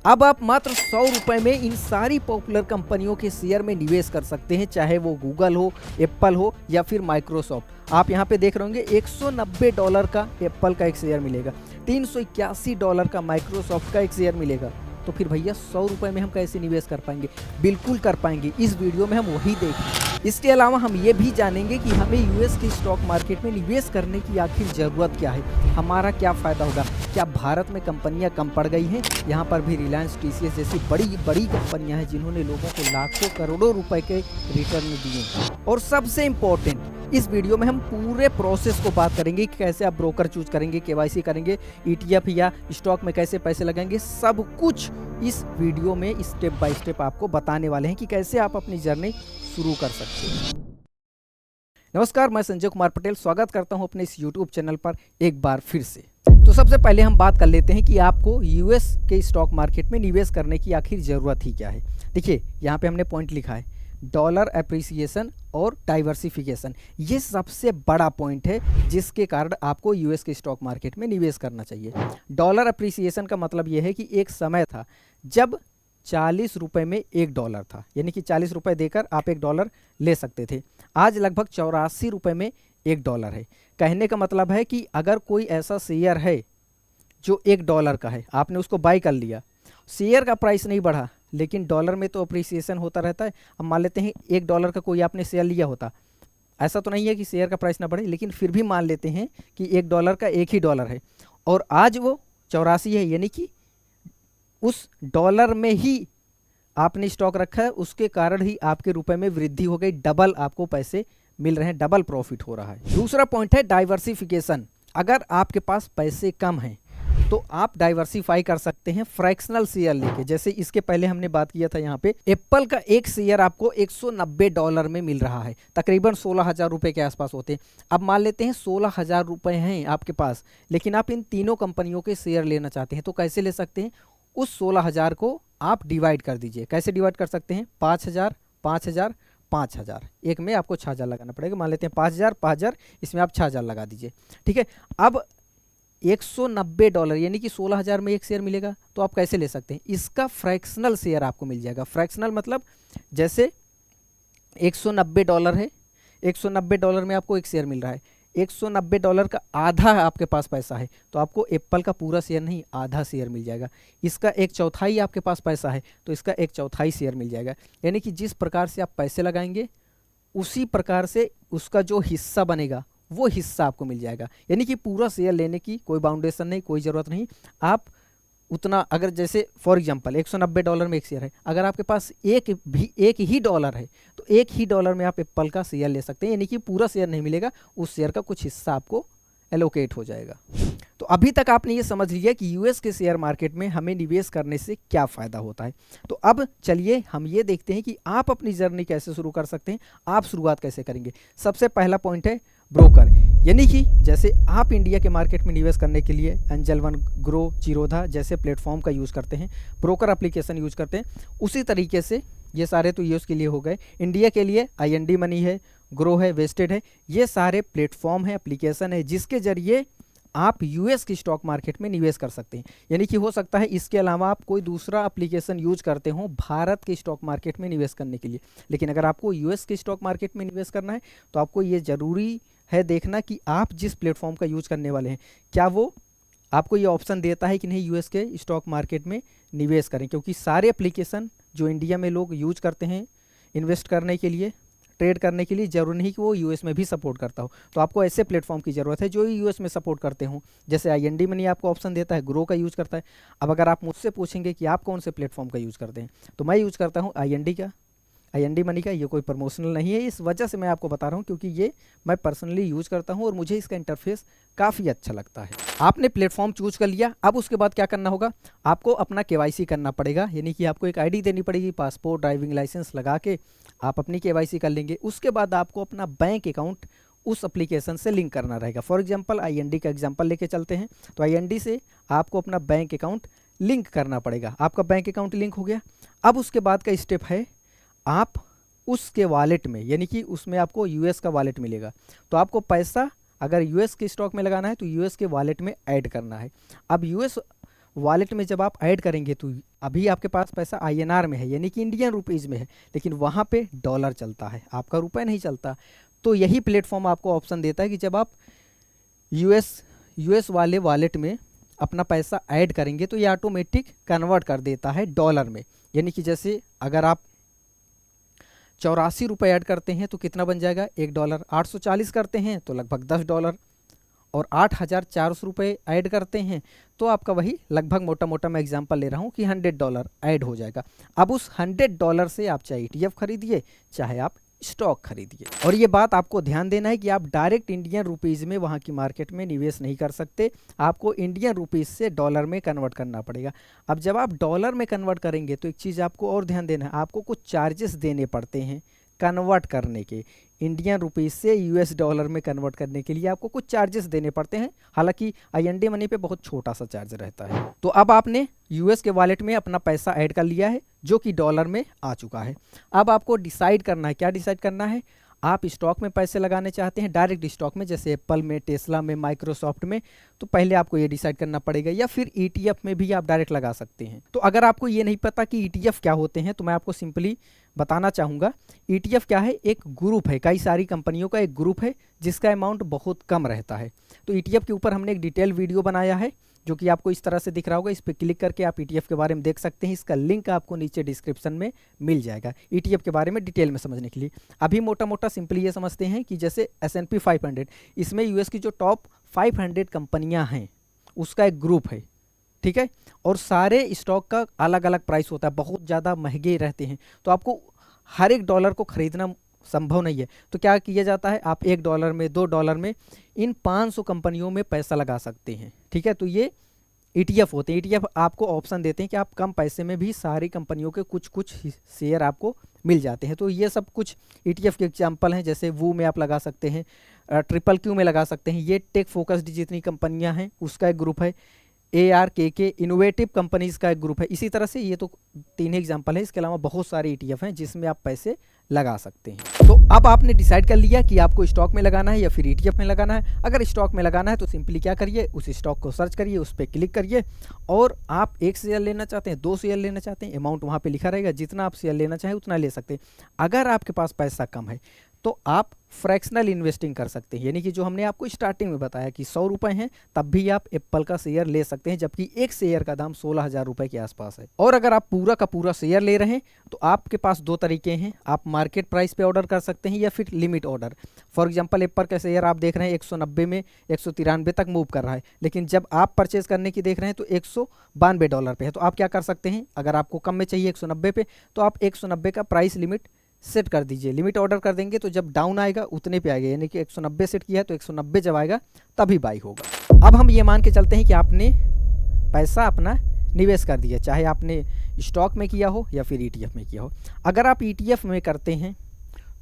अब आप मात्र 100 रुपए में इन सारी पॉपुलर कंपनियों के शेयर में निवेश कर सकते हैं, चाहे वो गूगल हो, एप्पल हो या फिर माइक्रोसॉफ्ट। आप यहाँ पे देख रहे होंगे $190 का एप्पल का एक शेयर मिलेगा, $381 का माइक्रोसॉफ्ट का एक शेयर मिलेगा। तो फिर भैया 100 रुपए में हम कैसे निवेश कर पाएंगे? बिल्कुल कर पाएंगे। इस वीडियो में हम वही देखेंगे। इसके अलावा हम ये भी जानेंगे कि हमें यूएस के स्टॉक मार्केट में निवेश करने की आखिर ज़रूरत क्या है, हमारा क्या फ़ायदा होगा, क्या भारत में कंपनियां कम पड़ गई हैं? यहाँ पर भी रिलायंस, टीसीएस जैसी बड़ी बड़ी कंपनियां हैं जिन्होंने लोगों को लाखों करोड़ों रुपए के रिटर्न दिए। और सबसे इम्पोर्टेंट, इस वीडियो में हम पूरे प्रोसेस को बात करेंगे कि कैसे आप ब्रोकर चूज करेंगे, केवाईसी करेंगे, ईटीएफ या स्टॉक में कैसे पैसे लगाएंगे। सब कुछ इस वीडियो में स्टेप बाय स्टेप आपको बताने वाले हैं कि कैसे आप अपनी जर्नी शुरू कर सकते हैं। नमस्कार, मैं संजय कुमार पटेल स्वागत करता हूं अपने इस यूट्यूब चैनल पर एक बार फिर से। तो सबसे पहले हम बात कर लेते हैं कि आपको यूएस के स्टॉक मार्केट में निवेश करने की आखिर ज़रूरत ही क्या है। देखिए, यहाँ पे हमने पॉइंट लिखा है डॉलर एप्रिसिएशन और डाइवर्सिफिकेशन। ये सबसे बड़ा पॉइंट है जिसके कारण आपको यूएस के स्टॉक मार्केट में निवेश करना चाहिए। डॉलर एप्रिसिएशन का मतलब ये है कि एक समय था जब 40 रुपये में $1 था, यानी कि 40 रुपये देकर आप $1 ले सकते थे। आज लगभग 84 रुपये में $1 है। कहने का मतलब है कि अगर कोई ऐसा शेयर है जो $1 का है, आपने उसको बाय कर लिया, शेयर का प्राइस नहीं बढ़ा, लेकिन डॉलर में तो अप्रिसिएशन होता रहता है। अब मान लेते हैं $1 का कोई आपने शेयर लिया होता, ऐसा तो नहीं है कि शेयर का प्राइस ना बढ़े, लेकिन फिर भी मान लेते हैं कि $1 का एक ही डॉलर है और आज वो 84 है, यानी कि उस डॉलर में ही आपने स्टॉक रखा है, उसके कारण ही आपके रुपए में वृद्धि हो गई, डबल आपको पैसे मिल रहे हैं, डबल प्रॉफिट हो रहा है। दूसरा पॉइंट है डाइवर्सिफिकेशन। अगर आपके पास पैसे कम हैं तो आप डाइवर्सिफाई कर सकते हैं फ्रैक्शनल शेयर लेके। जैसे इसके पहले हमने बात किया था, यहाँ पे एप्पल का एक शेयर आपको $190 में मिल रहा है, तकरीबन 16,000 रुपये के आसपास होते हैं। अब मान लेते हैं 16,000 रुपये हैं आपके पास, लेकिन आप इन तीनों कंपनियों के शेयर लेना चाहते हैं, तो कैसे ले सकते हैं? उस 16,000 को आप डिवाइड कर दीजिए। कैसे डिवाइड कर सकते हैं? 5,000, 5,000, 5,000, एक में आपको 6,000 लगाना पड़ेगा। मान लेते हैं 5,000, 5,000, इसमें आप 6,000 लगा दीजिए, ठीक है। अब $190 यानी कि 16,000 में एक शेयर मिलेगा, तो आप कैसे ले सकते हैं? इसका फ्रैक्शनल शेयर आपको मिल जाएगा। फ्रैक्शनल मतलब जैसे $190 है, $190 में आपको एक शेयर मिल रहा है, $190 का आधा आपके पास पैसा है, तो आपको एप्पल का पूरा शेयर नहीं, आधा शेयर मिल जाएगा। इसका 1/4 आपके पास पैसा है, तो इसका 1/4 शेयर मिल जाएगा। यानी कि जिस प्रकार से आप पैसे लगाएंगे उसी प्रकार से उसका जो हिस्सा बनेगा वो हिस्सा आपको मिल जाएगा। यानी कि पूरा शेयर लेने की कोई बाउंडेशन नहीं, कोई ज़रूरत नहीं। आप उतना, अगर जैसे फॉर एग्जांपल $190 में एक शेयर है, अगर आपके पास एक ही डॉलर है, तो एक ही डॉलर में आप एप्पल का शेयर ले सकते हैं। यानी कि पूरा शेयर नहीं मिलेगा, उस शेयर का कुछ हिस्सा आपको एलोकेट हो जाएगा। तो अभी तक आपने ये समझ लिया कि यूएस के शेयर मार्केट में हमें निवेश करने से क्या फ़ायदा होता है। तो अब चलिए हम ये देखते हैं कि आप अपनी जर्नी कैसे शुरू कर सकते हैं, आप शुरुआत कैसे करेंगे। सबसे पहला पॉइंट है ब्रोकर। यानी कि जैसे आप इंडिया के मार्केट में निवेश करने के लिए एंजल वन, ग्रो, जीरोधा जैसे प्लेटफॉर्म का यूज़ करते हैं, ब्रोकर एप्लीकेशन यूज़ करते हैं, उसी तरीके से ये सारे तो यूज़ के लिए हो गए। इंडिया के लिए IND मनी है, ग्रो है, वेस्टेड है, ये सारे प्लेटफॉर्म है, एप्लीकेशन है जिसके जरिए आप यूएस की स्टॉक मार्केट में निवेश कर सकते हैं। यानी कि हो सकता है इसके अलावा आप कोई दूसरा एप्लीकेशन यूज करते हो भारत के स्टॉक मार्केट में निवेश करने के लिए, लेकिन अगर आपको यूएस के स्टॉक मार्केट में निवेश करना है तो आपको ये ज़रूरी है देखना कि आप जिस प्लेटफॉर्म का यूज करने वाले हैं, क्या वो आपको ये ऑप्शन देता है कि नहीं यूएस के स्टॉक मार्केट में निवेश करें। क्योंकि सारे एप्लीकेशन जो इंडिया में लोग यूज करते हैं इन्वेस्ट करने के लिए, ट्रेड करने के लिए, जरूरी नहीं कि वो यूएस में भी सपोर्ट करता हो। तो आपको ऐसे प्लेटफॉर्म की ज़रूरत है जो यूएस में सपोर्ट करते हो। जैसे IND मनी आपको ऑप्शन देता है, ग्रो का यूज़ करता है। अब अगर आप मुझसे पूछेंगे कि आप कौन से प्लेटफॉर्म का यूज़ करते हैं, तो मैं यूज़ करता हूँ IND का, IND मनी का। ये कोई प्रमोशनल नहीं है, इस वजह से मैं आपको बता रहा हूँ क्योंकि ये मैं पर्सनली यूज़ करता हूँ और मुझे इसका इंटरफेस काफ़ी अच्छा लगता है। आपने प्लेटफॉर्म चूज कर लिया, अब उसके बाद क्या करना होगा? आपको अपना KYC करना पड़ेगा। यानी कि आपको एक ID देनी पड़ेगी, पासपोर्ट, ड्राइविंग लाइसेंस लगा के आप अपनी KYC कर लेंगे। उसके बाद आपको अपना बैंक अकाउंट उस एप्लीकेशन से लिंक करना रहेगा। फॉर एग्जांपल IND का एग्जांपल लेके चलते हैं, तो IND से आपको अपना बैंक अकाउंट लिंक करना पड़ेगा। आपका बैंक अकाउंट लिंक हो गया। अब उसके बाद का स्टेप है आप उसके वॉलेट में, यानी कि उसमें आपको यूएस का वॉलेट मिलेगा, तो आपको पैसा अगर यूएस के स्टॉक में लगाना है तो यूएस के वॉलेट में ऐड करना है। अब यूएस वॉलेट में जब आप ऐड करेंगे तो अभी आपके पास पैसा INR में है, यानी कि इंडियन रुपीज़ में है, लेकिन वहाँ पे डॉलर चलता है, आपका रुपये नहीं चलता। तो यही प्लेटफॉर्म आपको ऑप्शन देता है कि जब आप यूएस वाले वॉलेट में अपना पैसा ऐड करेंगे तो ये ऑटोमेटिक कन्वर्ट कर देता है डॉलर में। यानी कि जैसे अगर आप 84 रुपये ऐड करते हैं तो कितना बन जाएगा $1, 840 करते हैं तो लगभग $10, और 8,400 रुपये ऐड करते हैं तो आपका वही लगभग मोटा मोटा मैं एग्जांपल ले रहा हूँ कि $100 ऐड हो जाएगा। अब उस $100 से आप चाहे ETF खरीदिए चाहे आप स्टॉक खरीदिए। और ये बात आपको ध्यान देना है कि आप डायरेक्ट इंडियन रुपीज़ में वहाँ की मार्केट में निवेश नहीं कर सकते, आपको इंडियन रुपीज़ से डॉलर में कन्वर्ट करना पड़ेगा। अब जब आप डॉलर में कन्वर्ट करेंगे तो एक चीज़ आपको और ध्यान देना है, आपको कुछ चार्जेस देने पड़ते हैं कन्वर्ट करने के। इंडियन रुपीज़ से US डॉलर में कन्वर्ट करने के लिए आपको कुछ चार्जेस देने पड़ते हैं, हालांकि IND मनी पे बहुत छोटा सा चार्ज रहता है। तो अब आपने US के वॉलेट में अपना पैसा ऐड कर लिया है जो कि डॉलर में आ चुका है। अब आपको डिसाइड करना है, क्या डिसाइड करना है, आप स्टॉक में पैसे लगाने चाहते हैं डायरेक्ट स्टॉक में जैसे एप्पल में, टेस्ला में, माइक्रोसॉफ्ट में, तो पहले आपको ये डिसाइड करना पड़ेगा, या फिर ETF में भी आप डायरेक्ट लगा सकते हैं। तो अगर आपको ये नहीं पता कि ETF क्या होते हैं तो मैं आपको सिंपली बताना चाहूँगा। ETF क्या है, एक ग्रुप है, कई सारी कंपनियों का एक ग्रुप है जिसका अमाउंट बहुत कम रहता है। तो ETF के ऊपर हमने एक डिटेल वीडियो बनाया है जो कि आपको इस तरह से दिख रहा होगा, इस पर क्लिक करके आप ETF के बारे में देख सकते हैं। इसका लिंक आपको नीचे डिस्क्रिप्शन में मिल जाएगा ETF के बारे में डिटेल में समझने के लिए। अभी मोटा मोटा सिंपली ये समझते हैं कि जैसे S&P 500, इसमें US की जो टॉप 500 कंपनियां हैं उसका एक ग्रुप है, ठीक है, और सारे स्टॉक का अलग अलग प्राइस होता है, बहुत ज़्यादा महंगे रहते हैं, तो आपको हर एक डॉलर को खरीदना संभव नहीं है। तो क्या किया जाता है, आप $1 में, $2 में इन 500 कंपनियों में पैसा लगा सकते हैं, ठीक है। तो ये ETF होते हैं। ETF आपको ऑप्शन देते हैं कि आप कम पैसे में भी सारी कंपनियों के कुछ कुछ शेयर आपको मिल जाते हैं। तो ये सब कुछ ETF के एग्जांपल हैं, जैसे वो में आप लगा सकते हैं, QQQ में लगा सकते हैं, ये टेक फोकस्ड जितनी कंपनियां हैं उसका एक ग्रुप है, ARKK इनोवेटिव कंपनीज का एक ग्रुप है। इसी तरह से ये तो 3 एग्जांपल है, इसके अलावा बहुत सारे ETF हैं जिसमें आप पैसे लगा सकते हैं। तो अब आपने डिसाइड कर लिया कि आपको स्टॉक में लगाना है या फिर ETF में लगाना है। अगर स्टॉक में लगाना है तो सिंपली क्या करिए, उस स्टॉक को सर्च करिए, उस पर क्लिक करिए, और आप 1 शेयर लेना चाहते हैं, 2 शेयर लेना चाहते हैं, अमाउंट वहाँ पे लिखा रहेगा, जितना आप शेयर लेना चाहें उतना ले सकते हैं। अगर आपके पास पैसा कम है तो आप फ्रैक्शनल इन्वेस्टिंग कर सकते हैं, यानी कि जो हमने आपको स्टार्टिंग में बताया कि 100 रुपये हैं तब भी आप एप्पल का शेयर ले सकते हैं, जबकि एक शेयर का दाम 16,000 रुपये के आसपास है। और अगर आप पूरा का पूरा शेयर ले रहे हैं तो आपके पास 2 तरीके हैं, आप मार्केट प्राइस पे ऑर्डर कर सकते हैं या फिर limit order. For example Apple का शेयर आप देख रहे हैं 190 में 193 तक मूव कर रहा है, लेकिन जब आप परचेज करने की देख रहे हैं तो $192 पे है। तो आप क्या कर सकते हैं, अगर आपको कम में चाहिए 190 पे तो आप 190 का प्राइस लिमिट सेट कर दीजिए, लिमिट ऑर्डर कर देंगे तो जब डाउन आएगा उतने पे आएगा, यानी कि 190 सेट किया है तो 190 जब आएगा तभी बाई होगा। अब हम ये मान के चलते हैं कि आपने पैसा अपना निवेश कर दिया, चाहे आपने स्टॉक में किया हो या फिर ETF में किया हो। अगर आप ETF में करते हैं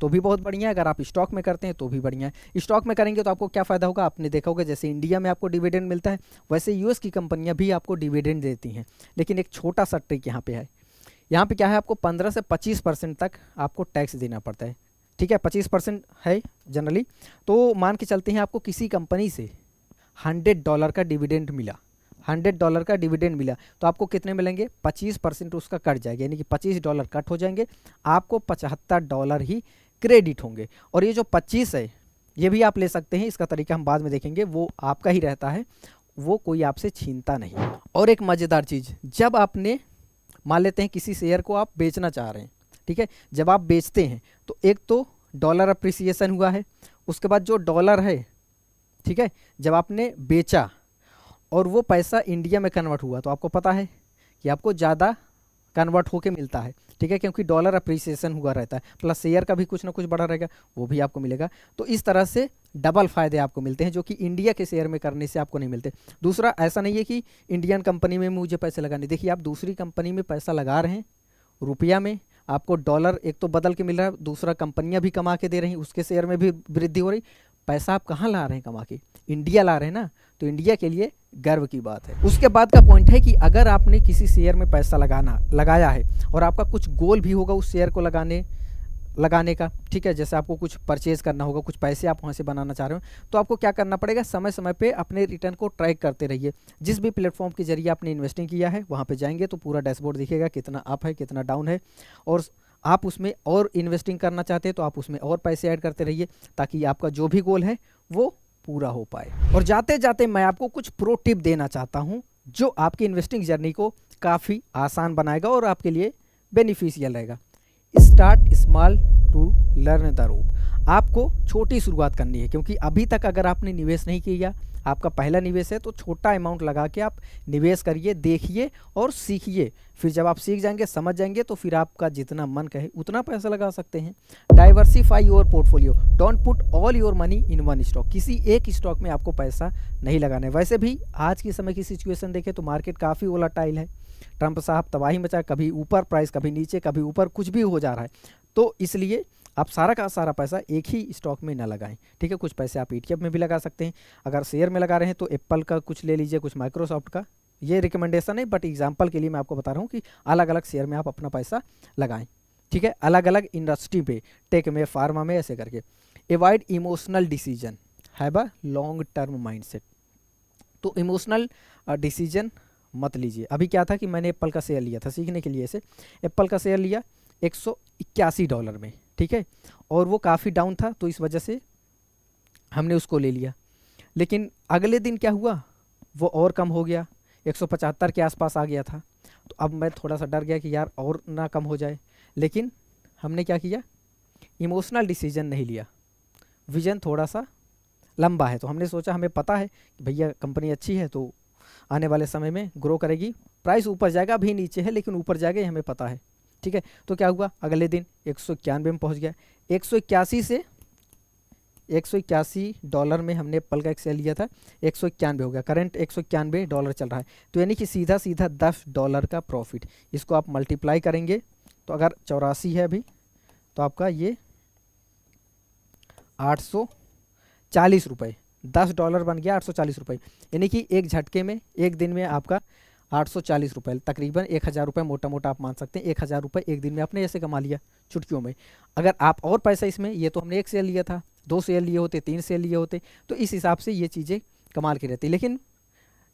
तो भी बहुत बढ़िया है, अगर आप स्टॉक में करते हैं तो भी बढ़िया है। स्टॉक में करेंगे तो आपको क्या फ़ायदा होगा, आपने देखा होगा जैसे इंडिया में आपको डिविडेंड मिलता है वैसे US की कंपनियाँ भी आपको डिविडेंड देती हैं, लेकिन एक छोटा सा ट्रिक यहाँ पे है। यहाँ पे क्या है, आपको 15 से 25% तक आपको टैक्स देना पड़ता है, ठीक है, 25% है जनरली। तो मान के चलते हैं आपको किसी कंपनी से $100 का डिविडेंड मिला, $100 का डिविडेंड मिला, तो आपको कितने मिलेंगे, 25% उसका कट जाएगा, यानी कि $25 कट हो जाएंगे, आपको $75 ही क्रेडिट होंगे। और ये जो 25 है ये भी आप ले सकते हैं, इसका तरीका हम बाद में देखेंगे, वो आपका ही रहता है, वो कोई आपसे छीनता नहीं। और एक मज़ेदार चीज़, जब आपने मान लेते हैं किसी शेयर को आप बेचना चाह रहे हैं, ठीक है, जब आप बेचते हैं तो एक तो डॉलर अप्रिसिएशन हुआ है, उसके बाद जो डॉलर है, ठीक है, जब आपने बेचा और वो पैसा इंडिया में कन्वर्ट हुआ तो आपको पता है कि आपको ज़्यादा कन्वर्ट होके मिलता है, ठीक है, क्योंकि डॉलर अप्रिसिएशन हुआ रहता है, प्लस शेयर का भी कुछ ना कुछ बढ़ा रहेगा, वो भी आपको मिलेगा। तो इस तरह से डबल फ़ायदे आपको मिलते हैं जो कि इंडिया के शेयर में करने से आपको नहीं मिलते। दूसरा, ऐसा नहीं है कि इंडियन कंपनी में मुझे पैसे लगाने, देखिए आप दूसरी कंपनी में पैसा लगा रहे हैं रुपया में, आपको डॉलर एक तो बदल के मिल रहा है, दूसरा कंपनियाँ भी कमा के दे रही हैं, उसके शेयर में भी वृद्धि हो रही, पैसा आप कहाँ ला रहे हैं कमा के, इंडिया ला रहे हैं ना, तो इंडिया के लिए गर्व की बात है। उसके बाद का पॉइंट है कि अगर आपने किसी शेयर में पैसा लगाया है और आपका कुछ गोल भी होगा उस शेयर को लगाने लगाने का, ठीक है। जैसे आपको कुछ परचेज़ करना होगा, कुछ पैसे आप वहाँ से बनाना चाह रहे हो, तो आपको क्या करना पड़ेगा, समय समय पे अपने रिटर्न को ट्रैक करते रहिए। जिस भी प्लेटफॉर्म के जरिए आपने इन्वेस्टिंग किया है वहाँ पे जाएंगे तो पूरा डैशबोर्ड दिखेगा, कितना अप है कितना डाउन है, और आप उसमें और इन्वेस्टिंग करना चाहते हैं तो आप उसमें और पैसे ऐड करते रहिए, ताकि आपका जो भी गोल है वो पूरा हो पाए। और जाते जाते मैं आपको कुछ प्रो टिप देना चाहता हूँ जो आपकी इन्वेस्टिंग जर्नी को काफ़ी आसान बनाएगा और आपके लिए बेनिफिशियल रहेगा। Start small to learn the rope. आपको छोटी शुरुआत करनी है, क्योंकि अभी तक अगर आपने निवेश नहीं किया, आपका पहला निवेश है, तो छोटा अमाउंट लगा के आप निवेश करिए, देखिए और सीखिए। फिर जब आप सीख जाएंगे, समझ जाएंगे, तो फिर आपका जितना मन कहे उतना पैसा लगा सकते हैं। Diversify your portfolio, don't put all your money in one stock. किसी एक स्टॉक में आपको पैसा नहीं लगाना है। वैसे भी आज के समय की सिचुएशन देखें तो मार्केट काफ़ी वोलाटाइल है। ट्रंप साहब तबाही मचा, कभी ऊपर प्राइस, कभी नीचे, कभी ऊपर, कुछ भी हो जा रहा है। तो इसलिए आप सारा का सारा पैसा एक ही स्टॉक में ना लगाएं, ठीक है। कुछ पैसे आप ETF में भी लगा सकते हैं। अगर शेयर में लगा रहे हैं तो एप्पल का कुछ ले लीजिए, कुछ माइक्रोसॉफ्ट का। ये रिकमेंडेशन है, बट एग्जांपल के लिए मैं आपको बता रहा हूँ कि अलग अलग शेयर में आप अपना पैसा लगाएं, ठीक है। अलग अलग इंडस्ट्री पे, टेक में, फार्मा में, ऐसे करके। Avoid emotional decision, have a long term mindset. तो इमोशनल डिसीजन मत लीजिए। अभी क्या था कि मैंने एप्पल का शेयर लिया था सीखने के लिए, से एप्पल का शेयर लिया $181 में, ठीक है, और वो काफ़ी डाउन था, तो इस वजह से हमने उसको ले लिया। लेकिन अगले दिन क्या हुआ, वो और कम हो गया, 175 के आसपास आ गया था। तो अब मैं थोड़ा सा डर गया कि यार और ना कम हो जाए, लेकिन हमने क्या किया, इमोशनल डिसीजन नहीं लिया। विजन थोड़ा सा लंबा है, तो हमने सोचा, हमें पता है कि भैया कंपनी अच्छी है तो आने वाले समय में ग्रो करेगी, प्राइस ऊपर जाएगा, अभी नीचे है लेकिन ऊपर जाएगा, ये हमें पता है, ठीक है। तो क्या हुआ, अगले दिन 191 में पहुंच गया। 181 से $181 में हमने एप्पल का एक शेयर लिया था, 191 हो गया। करंट $191 चल रहा है, तो यानी कि सीधा सीधा $10 का प्रॉफिट। इसको आप मल्टीप्लाई करेंगे तो अगर 84 है अभी, तो आपका ये $840, $10 बन गया $840, यानी कि एक झटके में, एक दिन में आपका $840, तकरीबन $1000 मोटा मोटा आप मान सकते हैं। $1000 एक दिन में आपने ऐसे कमा लिया चुटकियों में। अगर आप और पैसा इसमें, ये तो हमने एक शेयर लिया था, 2 शेयर लिए होते, 3 शेयर लिए होते, तो इस हिसाब से ये चीज़ें कमाल की रहती। लेकिन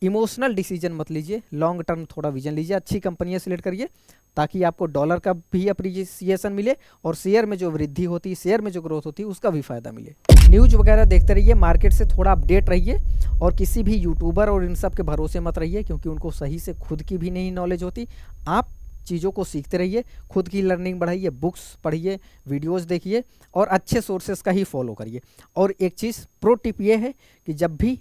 इमोशनल डिसीजन मत लीजिए, लॉन्ग टर्म थोड़ा विजन लीजिए, अच्छी कंपनियां सिलेक्ट करिए, ताकि आपको डॉलर का भी अप्रिसिएशन मिले और शेयर में जो वृद्धि होती है, शेयर में जो ग्रोथ होती है, उसका भी फायदा मिले। न्यूज़ वगैरह देखते रहिए, मार्केट से थोड़ा अपडेट रहिए, और किसी भी यूट्यूबर और इन सब के भरोसे मत रहिए, क्योंकि उनको सही से खुद की भी नहीं नॉलेज होती। आप चीज़ों को सीखते रहिए, खुद की लर्निंग बढ़ाइए, बुक्स पढ़िए, वीडियोस देखिए, और अच्छे सोर्सेस का ही फॉलो करिए। और एक चीज़ प्रो टिप ये है कि जब भी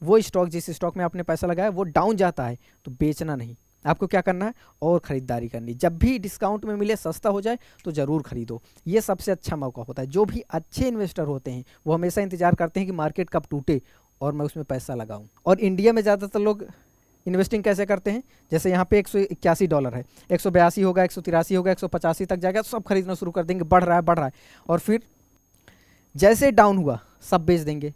वो स्टॉक, जिस स्टॉक में आपने पैसा लगाया, वो डाउन जाता है तो बेचना नहीं, आपको क्या करना है, और ख़रीदारी करनी। जब भी डिस्काउंट में मिले, सस्ता हो जाए, तो ज़रूर खरीदो। ये सबसे अच्छा मौका होता है। जो भी अच्छे इन्वेस्टर होते हैं वो हमेशा इंतजार करते हैं कि मार्केट कब टूटे और मैं उसमें पैसा लगाऊं। और इंडिया में ज़्यादातर लोग इन्वेस्टिंग कैसे करते हैं, जैसे यहाँ पे $181 है, 182 होगा, 183 होगा, 185 तक जाएगा, सब खरीदना शुरू कर देंगे, बढ़ रहा है बढ़ रहा है, और फिर जैसे डाउन हुआ सब बेच देंगे,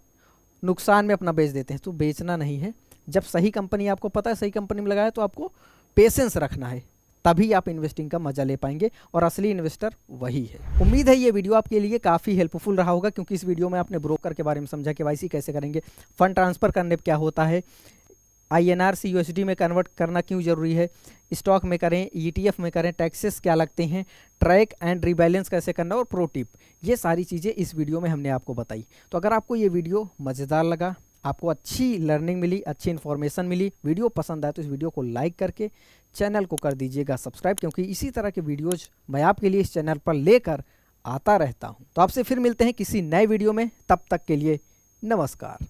नुकसान में अपना बेच देते हैं। तो बेचना नहीं है। जब सही कंपनी, आपको पता है सही कंपनी में लगाया, तो आपको पेशेंस रखना है, तभी आप इन्वेस्टिंग का मजा ले पाएंगे, और असली इन्वेस्टर वही है। उम्मीद है ये वीडियो आपके लिए काफ़ी हेल्पफुल रहा होगा, क्योंकि इस वीडियो में आपने ब्रोकर के बारे में समझा, KYC कैसे करेंगे, फंड ट्रांसफ़र करने पर क्या होता है, INR से USD में कन्वर्ट करना क्यों ज़रूरी है, स्टॉक में करें, ETF में करें, टैक्सेस क्या लगते हैं, ट्रैक एंड रिबैलेंस कैसे करना, और प्रो टिप, ये सारी चीज़ें इस वीडियो में हमने आपको बताई। तो अगर आपको ये वीडियो मज़ेदार लगा, आपको अच्छी लर्निंग मिली, अच्छी इन्फॉर्मेशन मिली, वीडियो पसंद आए, तो इस वीडियो को लाइक करके चैनल को कर दीजिएगा सब्सक्राइब, क्योंकि इसी तरह के वीडियोज़ मैं आपके लिए इस चैनल पर लेकर आता रहता हूँ। तो आपसे फिर मिलते हैं किसी नए वीडियो में, तब तक के लिए नमस्कार।